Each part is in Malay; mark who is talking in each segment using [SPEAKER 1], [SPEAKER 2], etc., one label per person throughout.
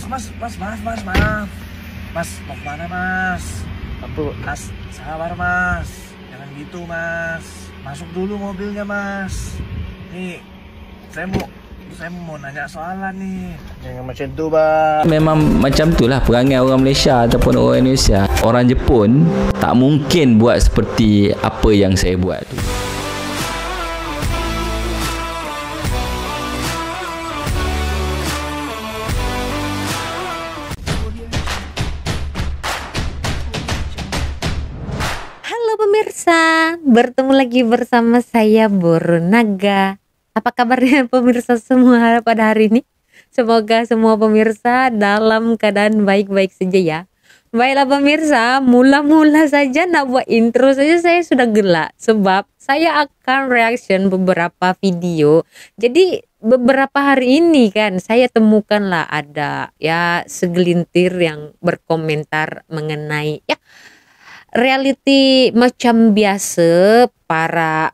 [SPEAKER 1] maaf. Mas, mau kemana mas? Mas, sabar mas. Jangan gitu mas. Masuk dulu mobilnya mas. Nih, saya mau nanya soalan nih. Jangan macam tu bang.
[SPEAKER 2] Memang macam itulah perangai orang Malaysia ataupun orang Indonesia. Orang Jepun tak mungkin buat seperti apa yang saya buat tu.
[SPEAKER 3] Pemirsa, bertemu lagi bersama saya Buru Naga. Apa kabarnya pemirsa semua pada hari ini? Semoga semua pemirsa dalam keadaan baik-baik saja ya. Baiklah pemirsa, mula-mula saja nak buat intro saja saya sudah gelak. Sebab saya akan reaction beberapa video. Jadi beberapa hari ini kan saya temukanlah ada ya segelintir yang berkomentar mengenai ya reality macam biasa para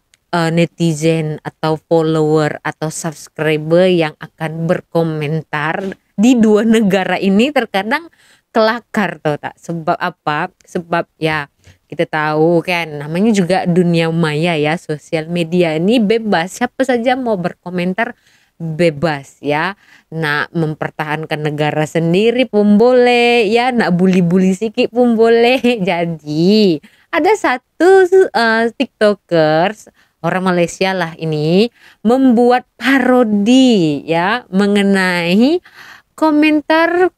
[SPEAKER 3] netizen atau follower atau subscriber yang akan berkomentar di dua negara ini terkadang kelakar tau tak? Sebab apa? Sebab ya kita tahu kan namanya juga dunia maya ya, sosial media ini bebas, siapa saja mau berkomentar bebas ya, nak mempertahankan negara sendiri pun boleh ya, nak bully-bully sikit pun boleh. Jadi ada satu tiktokers orang Malaysia lah ini membuat parodi ya mengenai komentar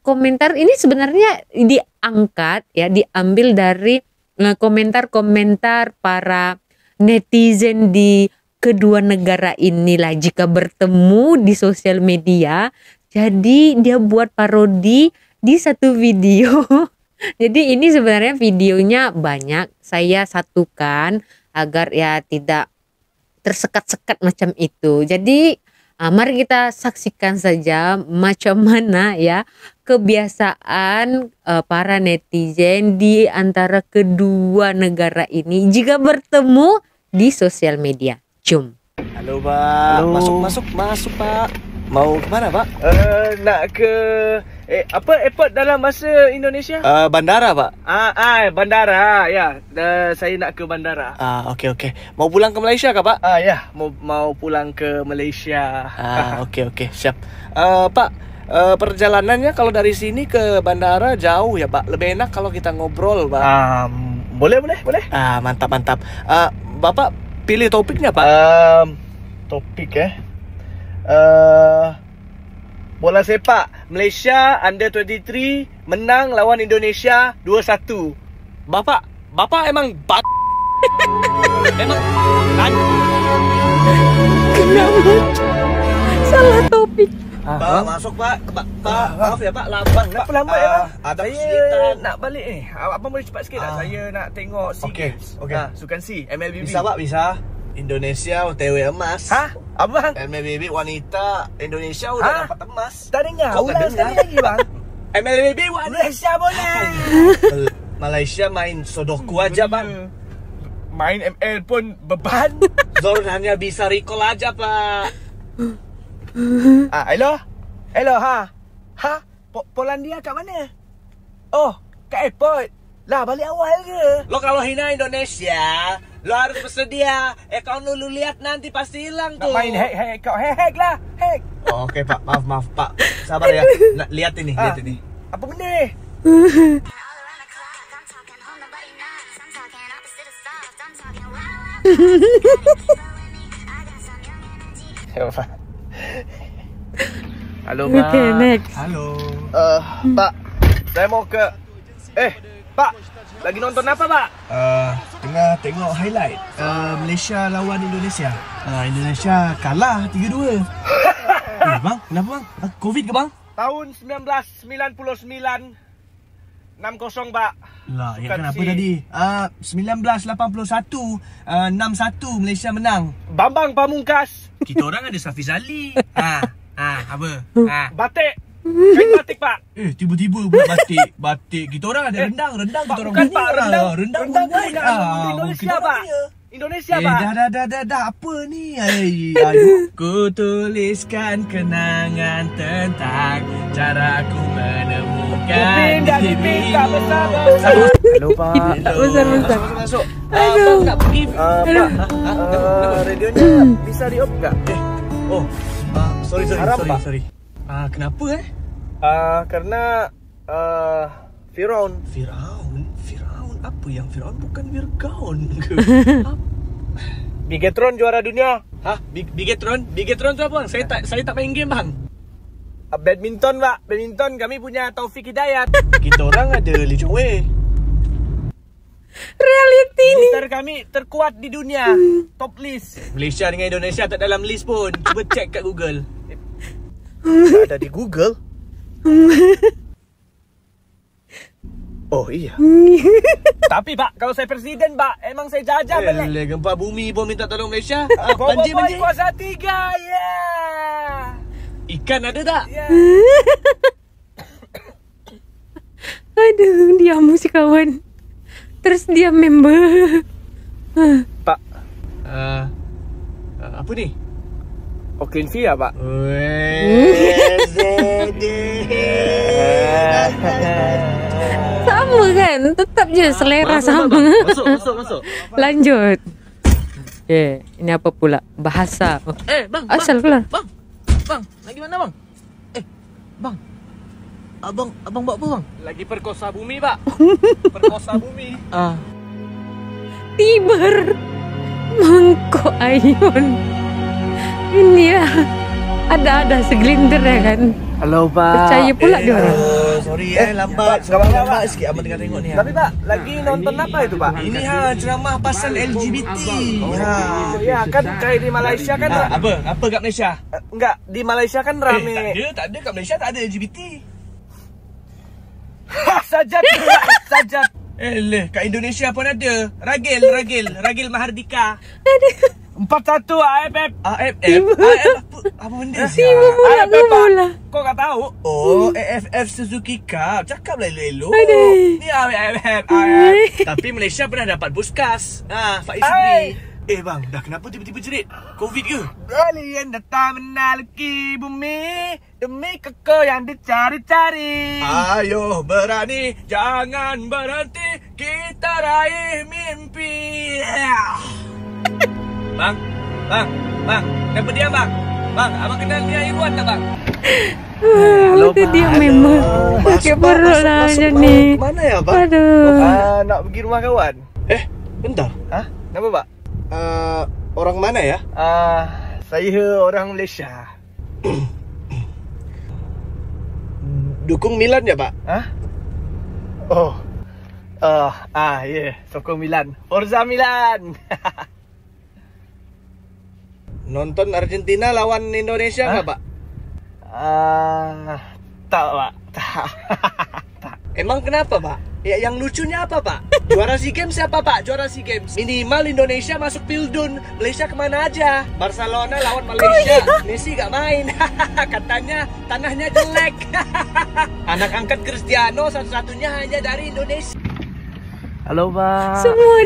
[SPEAKER 3] ini sebenarnya diangkat ya, diambil dari komentar-komentar para netizen di kedua negara inilah jika bertemu di sosial media. Jadi dia buat parodi di satu video. Jadi ini sebenarnya videonya banyak, saya satukan agar ya tidak tersekat-sekat macam itu. Jadi mari kita saksikan saja macam mana ya kebiasaan para netizen di antara kedua negara ini jika bertemu di sosial media. Jom.
[SPEAKER 1] Halo pak.
[SPEAKER 4] Halo. Masuk pak. Mau kemana pak?
[SPEAKER 1] Nak ke airport dalam bahasa Indonesia?
[SPEAKER 4] Bandara pak.
[SPEAKER 1] Bandara ya. Saya nak ke bandara.
[SPEAKER 4] Okey. Mau pulang ke Malaysia kah pak?
[SPEAKER 1] Ya, mau pulang ke Malaysia.
[SPEAKER 4] Okey, siap. Pak, perjalanannya kalau dari sini ke bandara jauh ya pak. Lebih enak kalau kita ngobrol pak.
[SPEAKER 1] Boleh.
[SPEAKER 4] Mantap. Bapak pilih topiknya pak.
[SPEAKER 1] Topik bola sepak Malaysia Under 23 menang lawan Indonesia 2-1.
[SPEAKER 4] Bapak emang emang
[SPEAKER 3] Kenapa? Salah topik.
[SPEAKER 4] Pak, masuk pak. Maaf ya pak, lambat pak.
[SPEAKER 1] Kenapa lambat ya bang?
[SPEAKER 4] Ada
[SPEAKER 1] Saya
[SPEAKER 4] kesulitan.
[SPEAKER 1] nak balik ni. Abang boleh cepat sikit tak? Saya nak tengok SEA Games.
[SPEAKER 4] Okey.
[SPEAKER 1] Sukan C, MLBB.
[SPEAKER 4] Bisa pak, bisa. Indonesia OTW emas.
[SPEAKER 1] Abang?
[SPEAKER 4] MLBB wanita Indonesia udah dapat emas.
[SPEAKER 1] Tak dengar.
[SPEAKER 4] Kau tak
[SPEAKER 1] Ulang sekali
[SPEAKER 4] dengar?
[SPEAKER 1] lagi bang.
[SPEAKER 4] MLBB wanita
[SPEAKER 1] Malaysia boleh.
[SPEAKER 4] Malaysia main sodoku aja bang.
[SPEAKER 1] Main ML pun beban.
[SPEAKER 4] Zor hanya bisa recall aja pak.
[SPEAKER 1] Hello, Polandia kat mana? Oh, kat airport. Lah, balik awal ke?
[SPEAKER 4] Lo kalau hina Indonesia, lo harus bersedia. Account lu lihat nanti pasti hilang tuh.
[SPEAKER 1] Nak main hack lah. Hack.
[SPEAKER 4] Oh, Oke pak, maaf pak. Sabar ya. Nah, lihat ini.
[SPEAKER 1] Apa benda ni? Halo, Mak.
[SPEAKER 3] Okay, next.
[SPEAKER 1] Halo. Pak, saya mau ke... Pak, lagi nonton apa, Pak?
[SPEAKER 5] Tengah tengok highlight Malaysia lawan Indonesia. Indonesia kalah 3-2. Bang, kenapa bang? Covid ke bang?
[SPEAKER 1] Tahun 1999 6-0, Pak.
[SPEAKER 5] Lah, ya
[SPEAKER 1] Sukan
[SPEAKER 5] kenapa
[SPEAKER 1] C.
[SPEAKER 5] tadi? 1981 6-1 Malaysia menang.
[SPEAKER 1] Bambang Pamungkas.
[SPEAKER 5] Kita orang ada Safiz Ali. Apa?
[SPEAKER 1] Batik. Kain batik, Pak.
[SPEAKER 5] Tiba-tiba pula batik. Kita orang ada rendang kita orang
[SPEAKER 1] Bukan,
[SPEAKER 5] buat.
[SPEAKER 1] Pak. Rendang
[SPEAKER 5] buat.
[SPEAKER 1] Indonesia, Pak.
[SPEAKER 4] Indonesia, Pak.
[SPEAKER 5] Dah. Apa ni? Aduh. Ku tuliskan kenangan tentang caraku menemukan dirimu.
[SPEAKER 4] Halo, Pak.
[SPEAKER 3] Tak besar-besar.
[SPEAKER 4] Masuk.
[SPEAKER 3] Aduh.
[SPEAKER 4] Tak pergi. Pak. Radionya bisa di-off enggak?
[SPEAKER 5] Oh, sorry.
[SPEAKER 4] Haram, Pak.
[SPEAKER 5] Kenapa
[SPEAKER 4] Karena Firaun.
[SPEAKER 5] Firaun apa yang Firaun bukan Virgaun ke?
[SPEAKER 4] Bigetron juara dunia.
[SPEAKER 5] Hah? Bigetron tu apa bang? Saya tak main game bang.
[SPEAKER 4] Badminton, Pak. Badminton kami punya Taufik Hidayat.
[SPEAKER 5] Kita orang ada Lee Chong Wei.
[SPEAKER 3] Reality ni.
[SPEAKER 4] Gitar kami terkuat di dunia. Top list.
[SPEAKER 5] Malaysia dengan Indonesia tak dalam list pun. Cuba cek kat Google.
[SPEAKER 4] Tak ada di Google. Oh iya. Tapi Pak, kalau saya presiden Pak, emang saya jajah balik.
[SPEAKER 5] Gempa bumi pun minta tolong Malaysia.
[SPEAKER 4] Banjir
[SPEAKER 5] Banjir.
[SPEAKER 4] kuasa 3. Yeah.
[SPEAKER 5] Ikan ada tak?
[SPEAKER 4] Yeah.
[SPEAKER 3] Aduh, dia si kawan. Terus dia member.
[SPEAKER 4] Pak,
[SPEAKER 5] Apa ni?
[SPEAKER 4] Oklin Via Pak.
[SPEAKER 3] Sama kan? Tetap je selera sama.
[SPEAKER 5] Masuk.
[SPEAKER 3] Lanjut. Ini apa pula? Bahasa.
[SPEAKER 5] Bang.
[SPEAKER 3] Asal keluar.
[SPEAKER 5] Bang, lagi mana bang? Bang. Abang buat apa bang?
[SPEAKER 4] Lagi perkosa bumi Pak. Perkosa bumi.
[SPEAKER 3] Tiber. Mangkok ayun. Ini ya. Ada segelintir ya kan.
[SPEAKER 4] Halo Pak.
[SPEAKER 3] Percaya pula dia orang.
[SPEAKER 5] Sorry lambat. Lambat sikit abang tengah tengok ni.
[SPEAKER 4] Tapi Pak, lagi nonton apa itu Pak?
[SPEAKER 5] Ini ceramah pasal LGBT.
[SPEAKER 4] Ya kan kayak di Malaysia kan.
[SPEAKER 5] Apa kat Malaysia?
[SPEAKER 4] Enggak, di Malaysia kan rame.
[SPEAKER 5] Tak ada kat Malaysia tak ada LGBT.
[SPEAKER 4] Sajat.
[SPEAKER 5] Kat Indonesia pun ada. Ragil Mahardika.
[SPEAKER 4] 41 AFF.
[SPEAKER 5] AFF apa benda?
[SPEAKER 3] Tiba pula
[SPEAKER 4] AFF, Pak.
[SPEAKER 3] pula.
[SPEAKER 4] Kau tak tahu?
[SPEAKER 5] Oh, AFF Suzuki Cup. Cakaplah elok-elok.
[SPEAKER 3] Aduh.
[SPEAKER 5] Ni AFF. Tapi Malaysia pernah dapat Puskas. Faiz
[SPEAKER 4] Hai.
[SPEAKER 5] Supri. Bang, dah kenapa tiba-tiba jerit? Covid ke?
[SPEAKER 4] Alien datang menaiki bumi demi keko yang dicari-cari.
[SPEAKER 5] Ayo berani, jangan berhenti, kita raih mimpi. Bang, kenapa diam bang? Bang, abang kenal dia Irwan tak bang?
[SPEAKER 3] Halo, tu dia memang pakai perut lah macam ni.
[SPEAKER 5] Mana ya bang?
[SPEAKER 3] Aduh.
[SPEAKER 4] Nak pergi rumah kawan.
[SPEAKER 5] Bentar.
[SPEAKER 4] Hah? Kenapa Pak?
[SPEAKER 5] Orang mana ya?
[SPEAKER 4] Saya orang Malaysia.
[SPEAKER 5] Dukung Milan ya pak?
[SPEAKER 4] Hah? Oh. Sokong Milan. Forza Milan.
[SPEAKER 5] Nonton Argentina lawan Indonesia nggak pak?
[SPEAKER 4] Tak Pak. Tak.
[SPEAKER 5] Emang kenapa pak? Ya, yang lucunya apa pak? Juara SEA Games siapa pak? Juara SEA Games minimal Indonesia masuk Pildun. Malaysia kemana aja? Barcelona lawan Malaysia. Messi gak main. Katanya tanahnya jelek. Anak angkat Cristiano satu-satunya hanya dari Indonesia.
[SPEAKER 4] Halo Pak.
[SPEAKER 3] Semua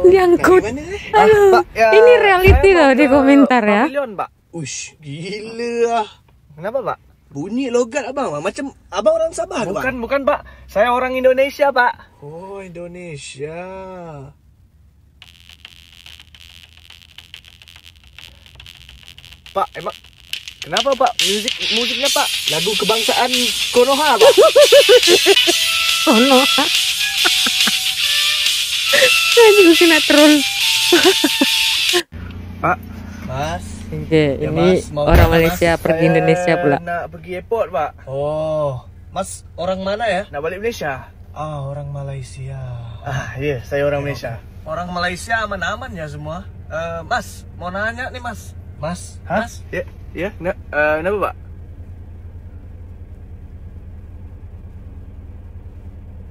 [SPEAKER 3] diangkut. Halo.
[SPEAKER 4] Pak, ya,
[SPEAKER 3] Ini reality
[SPEAKER 4] saya mau
[SPEAKER 3] loh di
[SPEAKER 4] ke
[SPEAKER 3] komentar ya.
[SPEAKER 4] Pavilion, Pak.
[SPEAKER 5] Ush, gila.
[SPEAKER 4] Kenapa Pak?
[SPEAKER 5] Bunyi logat abang, macam abang orang Sabah ke bang?
[SPEAKER 4] Bukan Pak. Saya orang Indonesia Pak.
[SPEAKER 5] Oh, Indonesia.
[SPEAKER 4] Pak, emang kenapa Pak? Musiknya Pak?
[SPEAKER 5] Lagu kebangsaan Konoha pak.
[SPEAKER 3] Oh no. Saya juga kena troll.
[SPEAKER 4] Pak,
[SPEAKER 5] Mas.
[SPEAKER 3] Oke,
[SPEAKER 5] Ya,
[SPEAKER 3] ini
[SPEAKER 5] Mas, mau
[SPEAKER 3] orang
[SPEAKER 5] kemana,
[SPEAKER 3] Malaysia
[SPEAKER 5] Mas?
[SPEAKER 3] pergi Indonesia pula.
[SPEAKER 4] Nak pergi airport Pak.
[SPEAKER 5] Oh, Mas orang mana ya?
[SPEAKER 4] Nak balik Malaysia.
[SPEAKER 5] Orang Malaysia.
[SPEAKER 4] Ya, saya orang Malaysia.
[SPEAKER 5] Orang Malaysia aman-aman ya semua. Mas, mau nanya nih Mas. Mas,
[SPEAKER 4] Hah?
[SPEAKER 5] Mas.
[SPEAKER 4] Ya. Kenapa Pak?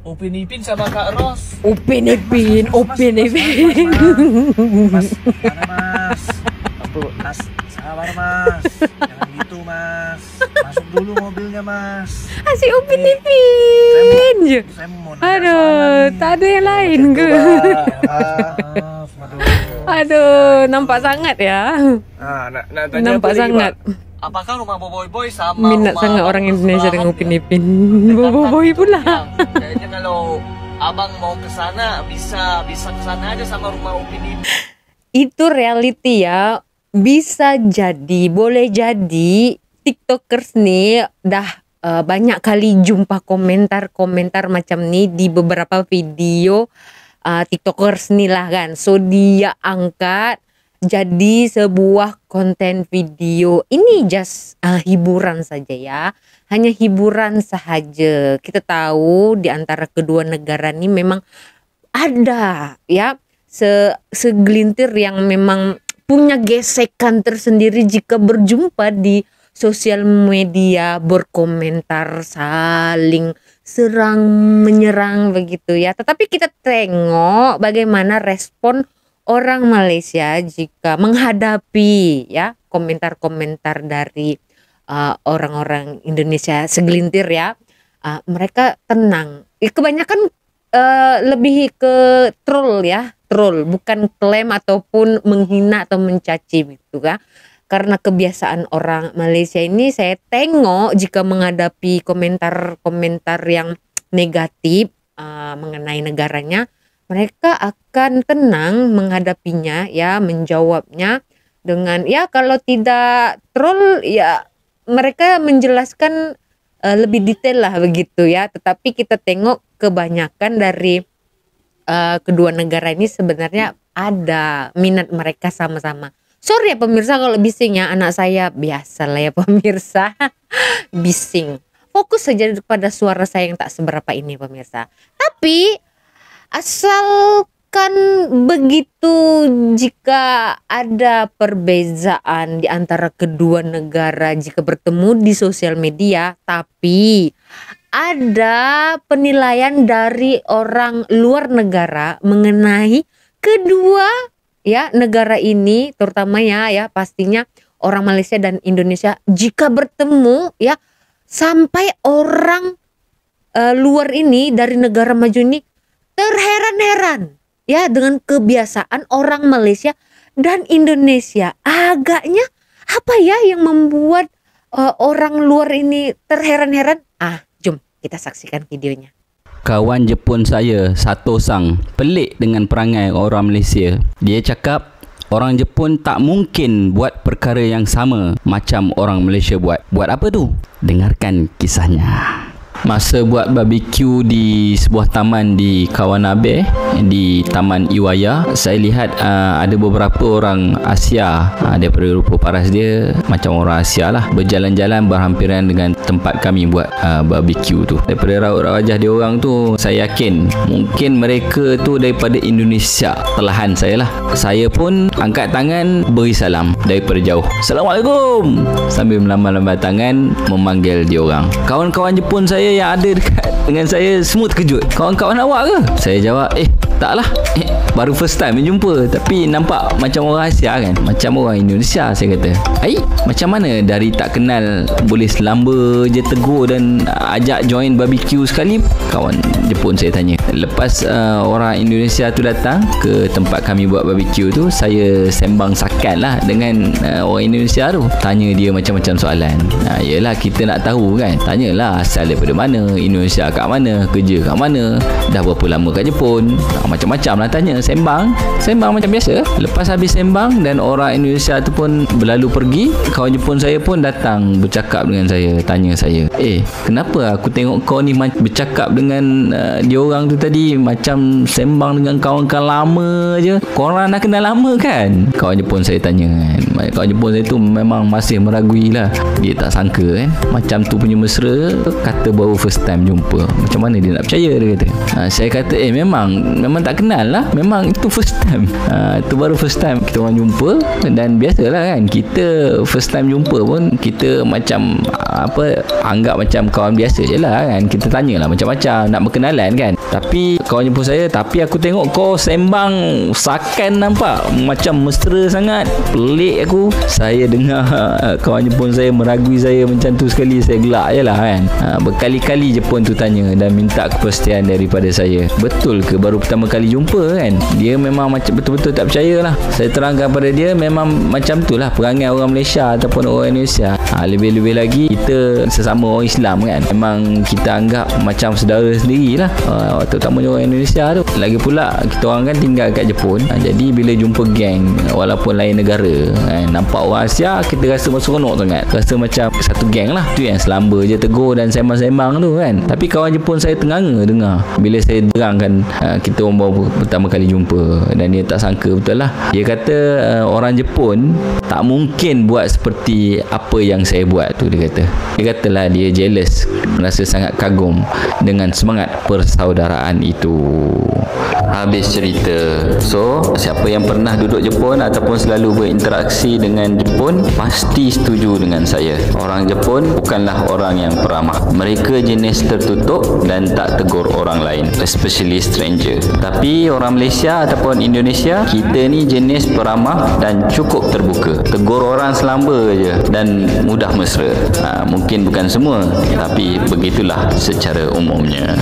[SPEAKER 5] Upin Ipin sama Kak Ros.
[SPEAKER 3] Upin Ipin.
[SPEAKER 4] Mas, mana Mas? Mas, sabar Mas. Jangan gitu Mas. Masuk dulu mobilnya Mas.
[SPEAKER 3] Asyik Upin Ipin je.
[SPEAKER 4] Saya mau nanya soal
[SPEAKER 3] Aduh,
[SPEAKER 4] nih.
[SPEAKER 3] tak ada yang lain ke?
[SPEAKER 4] Maaf, aduh.
[SPEAKER 3] Aduh, nampak sangat ya.
[SPEAKER 4] Nak tanya
[SPEAKER 3] Nampak
[SPEAKER 4] apa lagi,
[SPEAKER 3] sangat.
[SPEAKER 4] Pak? Apakah rumah Boboiboy sama
[SPEAKER 3] Minat
[SPEAKER 4] rumah
[SPEAKER 3] sangat
[SPEAKER 4] Abang
[SPEAKER 3] orang Indonesia dengan
[SPEAKER 4] sebelahan
[SPEAKER 3] Upin
[SPEAKER 4] ya?
[SPEAKER 3] Ipin.
[SPEAKER 4] Dekat
[SPEAKER 3] Boboiboy
[SPEAKER 4] kan?
[SPEAKER 3] pula.
[SPEAKER 4] Ya, kayaknya kalau abang mau ke sana bisa ke sana aja sama rumah Upin Ipin.
[SPEAKER 3] Itu reality ya. Bisa jadi, boleh jadi TikTokers nih dah banyak kali jumpa komentar-komentar macam nih di beberapa video TikTokers nih lah kan. So dia angkat jadi sebuah konten video. Ini just hiburan saja ya. Hanya hiburan sahaja. Kita tahu di antara kedua negara ini memang ada ya segelintir yang memang punya gesekan tersendiri jika berjumpa di sosial media, berkomentar, saling serang menyerang begitu ya. Tetapi kita tengok bagaimana respon orang Malaysia jika menghadapi ya komentar-komentar dari orang-orang Indonesia segelintir ya. Mereka tenang. Kebanyakan lebih ke troll ya, troll, bukan klaim ataupun menghina atau mencaci gitu kan. Karena kebiasaan orang Malaysia ini saya tengok jika menghadapi komentar-komentar yang negatif mengenai negaranya, mereka akan tenang menghadapinya ya, menjawabnya dengan ya kalau tidak troll ya mereka menjelaskan lebih detail lah begitu ya. Tetapi kita tengok kebanyakan dari kedua negara ini sebenarnya ada minat mereka sama-sama. Sorry ya pemirsa kalau bising ya, anak saya biasa lah ya pemirsa. Bising. Fokus saja pada suara saya yang tak seberapa ini pemirsa. Tapi asalkan begitu, jika ada perbezaan di antara kedua negara jika bertemu di sosial media, tapi ada penilaian dari orang luar negara mengenai kedua ya negara ini, terutama ya pastinya orang Malaysia dan Indonesia jika bertemu ya, sampai orang luar ini dari negara maju ini terheran-heran ya dengan kebiasaan orang Malaysia dan Indonesia. Agaknya apa ya yang membuat orang luar ini terheran-heran? Jom kita saksikan videonya.
[SPEAKER 2] Kawan Jepun saya, Sato-sang, pelik dengan perangai orang Malaysia. Dia cakap orang Jepun tak mungkin buat perkara yang sama macam orang Malaysia buat. Buat apa tu? Dengarkan kisahnya. Masa buat barbecue di sebuah taman di Kawanabe, di Taman Iwaya, saya lihat ada beberapa orang Asia, daripada rupa paras dia macam orang Asia lah, berjalan-jalan berhampiran dengan tempat kami buat barbecue tu. Daripada raut-raut wajah dia orang tu, saya yakin mungkin mereka tu daripada Indonesia. Perlahan saya lah, saya pun angkat tangan beri salam daripada jauh. Assalamualaikum, sambil melambai-lambai tangan memanggil dia orang. Kawan-kawan Jepun saya yang ada dekat dengan saya semua terkejut. Kawan-kawan awak ke? Saya jawab, taklah, baru first time jumpa, tapi nampak macam orang Asia kan, macam orang Indonesia. Saya kata, macam mana dari tak kenal boleh selamba je tegur dan ajak join barbecue sekali? Kawan Jepun saya tanya. Lepas orang Indonesia tu datang ke tempat kami buat barbecue tu, saya sembang sakan lah dengan orang Indonesia tu, tanya dia macam-macam soalan. Yelah, kita nak tahu kan, tanyalah asal daripada mana, Indonesia kat mana, kerja kat mana, dah berapa lama kat Jepun, macam-macam lah tanya. Sembang macam biasa. Lepas habis sembang dan orang Indonesia tu pun berlalu pergi, kawan Jepun saya pun datang bercakap dengan saya, tanya saya, kenapa aku tengok kau ni bercakap dengan dia orang tu tadi macam sembang dengan kawan-kawan lama je, korang dah kenal lama kan? Kawan Jepun saya tanya kan. Kawan Jepun saya tu memang masih meragui lah, dia tak sangka kan, macam tu punya mesra, kata baru first time jumpa, macam mana dia nak percaya, dia kata. Saya kata memang tak kenal lah, memang itu first time, itu baru first time kita orang jumpa. Dan biasalah kan, kita first time jumpa pun kita macam anggap macam kawan biasa je lah kan, kita tanyalah macam-macam, nak berkenalan kenalan kan. Tapi kawan jemput saya, tapi aku tengok kau sembang sakan nampak macam mesra sangat. Pelik aku. Saya dengar kawan jemput saya meragui saya macam tu sekali, saya gelak je lah kan. Berkali-kali jemput tu tanya dan minta kepastian daripada saya. Betul ke baru pertama kali jumpa kan? Dia memang macam betul-betul tak percaya lah. Saya terangkan pada dia memang macam tu lah perangai orang Malaysia ataupun orang Indonesia. Lebih-lebih lagi kita sesama orang Islam kan, memang kita anggap macam saudara sendiri lah, terutamanya orang Indonesia tu. Lagi pula kita orang kan tinggal kat Jepun, jadi bila jumpa geng walaupun lain negara kan, nampak orang Asia, kita rasa seronok sangat, rasa macam satu geng lah. Tu yang selamba je tegur dan sembang-sembang tu kan. Tapi kawan Jepun saya tenganga dengar bila saya terangkan kita orang baru pertama kali jumpa, dan dia tak sangka betul lah. Dia kata orang Jepun tak mungkin buat seperti apa yang saya buat tu. Dia katalah dia jealous, merasa sangat kagum dengan semangat persaudaraan itu. Habis cerita. So, siapa yang pernah duduk Jepun ataupun selalu berinteraksi dengan Jepun pasti setuju dengan saya. Orang Jepun bukanlah orang yang peramah. Mereka jenis tertutup dan tak tegur orang lain, especially stranger. Tapi orang Malaysia ataupun Indonesia, kita ni jenis peramah dan cukup terbuka. Tegur orang selamba je dan mudah mesra. Mungkin bukan semua, tapi begitulah secara umumnya.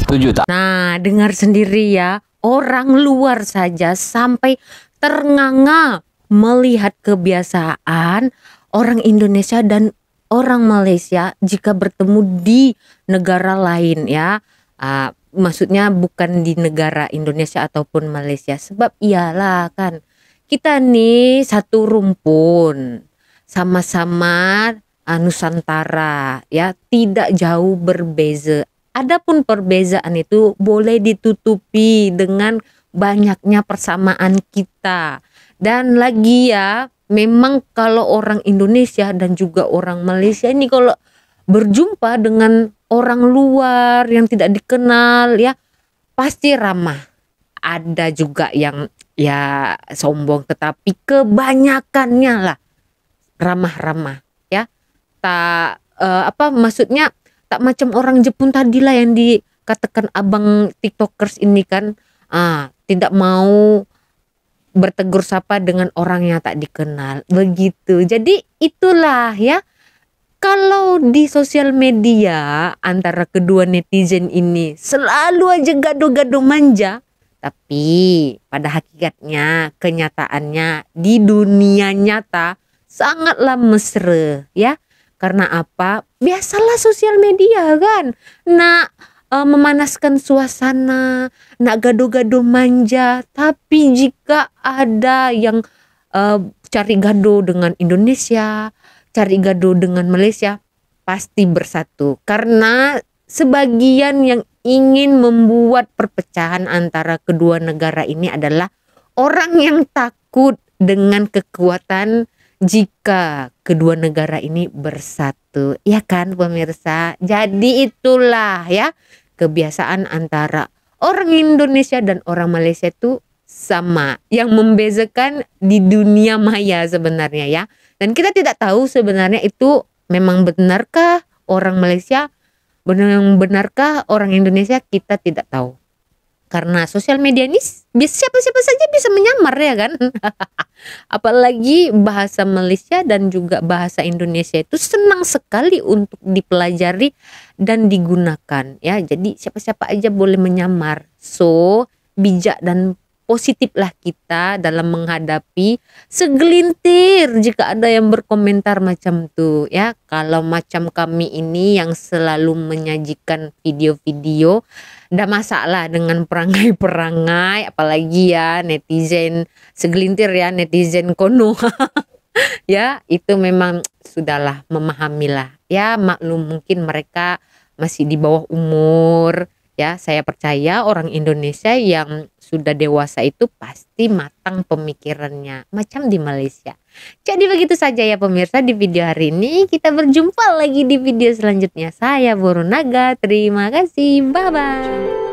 [SPEAKER 2] Setuju tak?
[SPEAKER 3] Nah, dengar sendiri ya, orang luar saja sampai ternganga melihat kebiasaan orang Indonesia dan orang Malaysia jika bertemu di negara lain ya. Maksudnya bukan di negara Indonesia ataupun Malaysia, sebab iyalah kan kita nih satu rumpun, sama-sama Nusantara ya, tidak jauh berbeza. Adapun perbezaan itu boleh ditutupi dengan banyaknya persamaan kita. Dan lagi ya, memang kalau orang Indonesia dan juga orang Malaysia ini kalau berjumpa dengan orang luar yang tidak dikenal ya, pasti ramah. Ada juga yang ya sombong, tetapi kebanyakannya lah ramah-ramah ya. Tak maksudnya tak macam orang Jepun tadilah yang dikatakan abang tiktokers ini kan, tidak mau bertegur sapa dengan orang yang tak dikenal begitu. Jadi itulah ya, kalau di sosial media antara kedua netizen ini selalu aja gaduh-gaduh manja, tapi pada hakikatnya kenyataannya di dunia nyata sangatlah mesra ya. Karena apa? Biasalah sosial media kan, nak memanaskan suasana, nak gaduh-gaduh manja. Tapi jika ada yang cari gaduh dengan Indonesia, cari gaduh dengan Malaysia, pasti bersatu. Karena sebagian yang ingin membuat perpecahan antara kedua negara ini adalah orang yang takut dengan kekuatan jika kedua negara ini bersatu, ya kan pemirsa. Jadi itulah ya, kebiasaan antara orang Indonesia dan orang Malaysia itu sama. Yang membezakan di dunia maya sebenarnya ya. Dan kita tidak tahu sebenarnya itu memang benarkah orang Malaysia, benarkah orang Indonesia, kita tidak tahu. Karena sosial media ini siapa-siapa saja bisa menyamar ya kan. Apalagi bahasa Malaysia dan juga bahasa Indonesia itu senang sekali untuk dipelajari dan digunakan ya. Jadi siapa-siapa aja boleh menyamar. So bijak dan positiflah kita dalam menghadapi segelintir jika ada yang berkomentar macam tuh ya. Kalau macam kami ini yang selalu menyajikan video-video, ndak masalah dengan perangai-perangai, apalagi ya netizen segelintir ya, netizen kono. Ya itu memang sudahlah, memahamilah ya, maklum mungkin mereka masih di bawah umur. Ya, saya percaya orang Indonesia yang sudah dewasa itu pasti matang pemikirannya, macam di Malaysia. Jadi begitu saja ya pemirsa di video hari ini. Kita berjumpa lagi di video selanjutnya. Saya Borunaga, terima kasih, bye-bye.